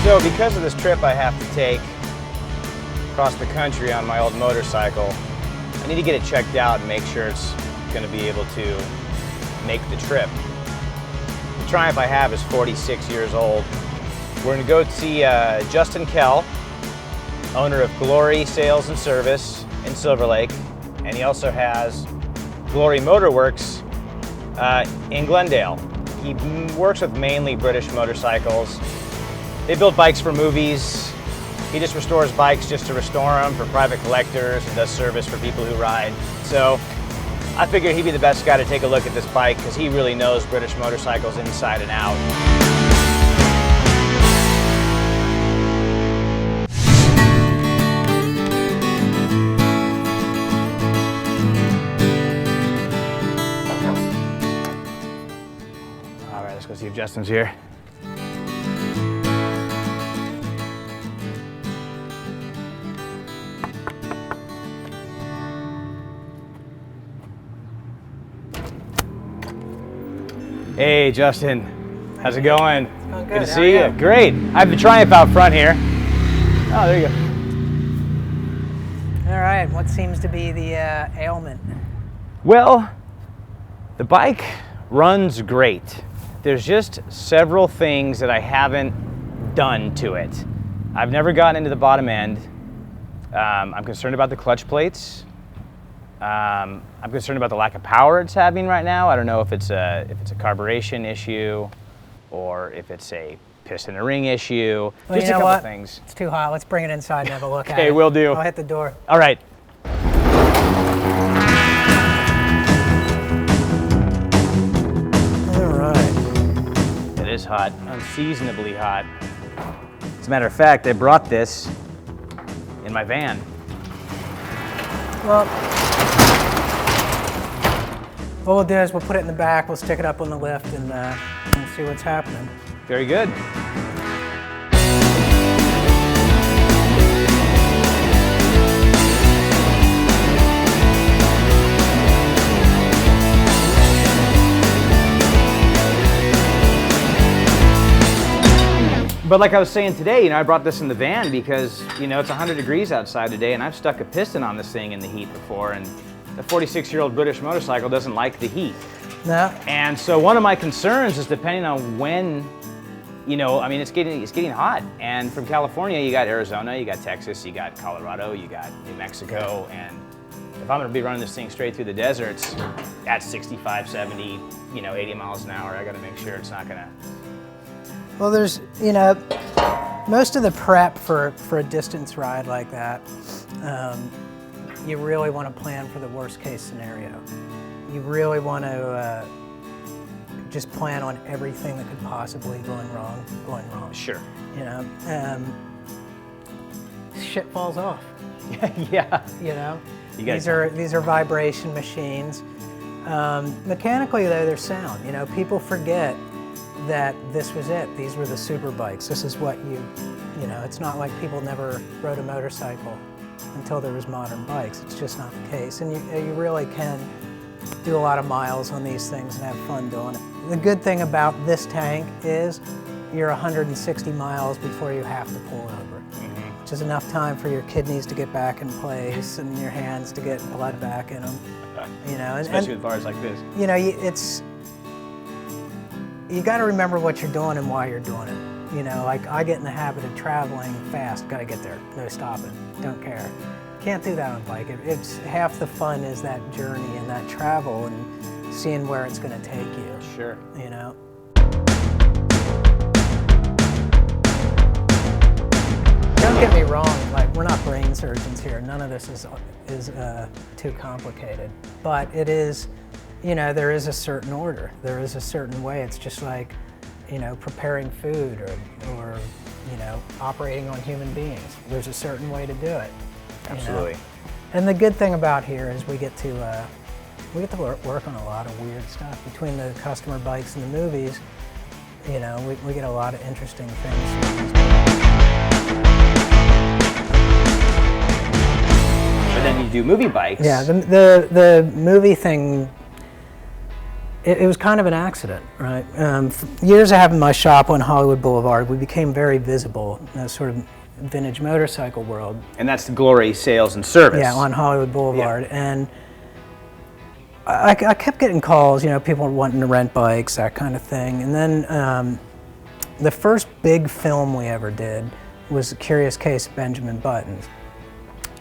So because of this trip I have to take across the country on my old motorcycle, I need to get it checked out and make sure it's going to be able to make the trip. The Triumph I have is 46 years old. We're going to go see Justin Kell, owner of Glory Sales and Service in Silver Lake, and he also has Glory Motorworks in Glendale. He works with mainly British motorcycles. They build bikes for movies. He just restores bikes just to restore them for private collectors and does service for people who ride. So I figured he'd be the best guy to take a look at this bike because he really knows British motorcycles inside and out. All right, let's go see if Justin's here. Hey, Justin. How's it going? It's going good. Good to see you. Great. I have the Triumph out front here. Oh, there you go. All right. What seems to be the ailment? Well, the bike runs great. There's just several things that I haven't done to it. I've never gotten into the bottom end. I'm concerned about the clutch plates. I'm concerned about the lack of power it's having right now. I don't know if it's a carburation issue or if it's a piston and ring issue. Well, just you know a couple what? things. It's too hot. Let's bring it inside and have a look at it. Okay, will do. I'll hit the door. All right. All right. It is hot, unseasonably hot. As a matter of fact, I brought this in my van. Well, what we'll do is we'll put it in the back, we'll stick it up on the lift, and we'll see what's happening. Very good. But like I was saying today, I brought this in the van because, it's 100 degrees outside today, and I've stuck a piston on this thing in the heat before, and the 46-year-old British motorcycle doesn't like the heat. No. And so one of my concerns is depending on when, it's getting hot. And from California, you got Arizona, you got Texas, you got Colorado, you got New Mexico, and if I'm gonna be running this thing straight through the deserts at 65, 70, 80 miles an hour, I gotta make sure it's not gonna. Well, there's, most of the prep for a distance ride like that, you really want to plan for the worst case scenario. You really want to just plan on everything that could possibly going wrong. Sure. Shit falls off. Yeah. These are vibration machines. Mechanically though, they're sound. People forget that this was it. These were the super bikes. This is what it's not like people never rode a motorcycle until there was modern bikes. It's just not the case. And you really can do a lot of miles on these things and have fun doing it. The good thing about this tank is you're 160 miles before you have to pull over, which is enough time for your kidneys to get back in place and your hands to get blood back in them. Especially with bars like this. You got to remember what you're doing and why you're doing it. Like I get in the habit of traveling fast, got to get there, no stopping, don't care. Can't do that on a bike. It's half the fun is that journey and that travel and seeing where it's going to take you. Sure. Don't get me wrong, like we're not brain surgeons here. None of this is too complicated, but it is. There is a certain order. There is a certain way. It's just like, preparing food or operating on human beings. There's a certain way to do it. Absolutely. And the good thing about here is we get to work on a lot of weird stuff. Between the customer bikes and the movies, we get a lot of interesting things. But then you do movie bikes. Yeah, the movie thing, it was kind of an accident, right? Years of having my shop on Hollywood Boulevard, we became very visible in that sort of vintage motorcycle world. And that's the Glory Sales and Service. Yeah, on Hollywood Boulevard. Yeah. And I kept getting calls, you know, people wanting to rent bikes, that kind of thing. And then the first big film we ever did was A Curious Case of Benjamin Buttons.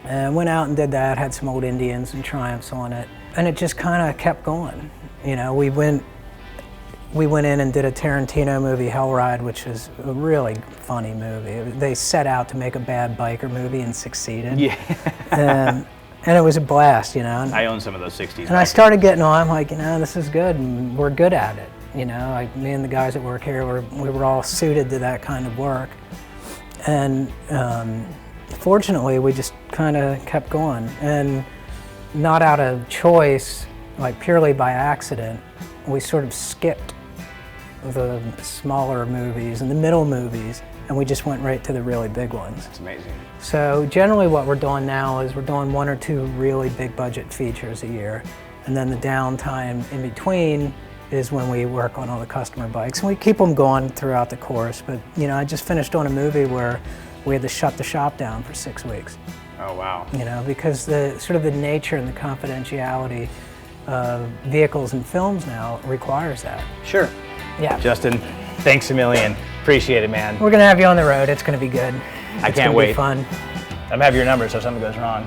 And went out and did that, had some old Indians and Triumphs on it. And it just kind of kept going. You know, we went in and did a Tarantino movie, Hell Ride, which is a really funny movie. They set out to make a bad biker movie and succeeded. Yeah. And it was a blast, you know. I own some of those 60s. And I started getting on, I'm like, you know, this is good, and we're good at it. You know, like me and the guys that work here, we were all suited to that kind of work. And fortunately, we just kind of kept going. And not out of choice, like purely by accident, we sort of skipped the smaller movies and the middle movies, and we just went right to the really big ones. That's amazing. So generally what we're doing now is we're doing 1 or 2 really big budget features a year, and then the downtime in between is when we work on all the customer bikes. And we keep them going throughout the course, but you know, I just finished on a movie where we had to shut the shop down for 6 weeks. Oh, wow. You know, because the sort of the nature and the confidentiality of vehicles and films now requires that. Sure. Yeah. Justin, thanks a million. Appreciate it, man. We're gonna have you on the road. It's gonna be good. I can't wait. It's gonna be fun. I'm have your number so if something goes wrong.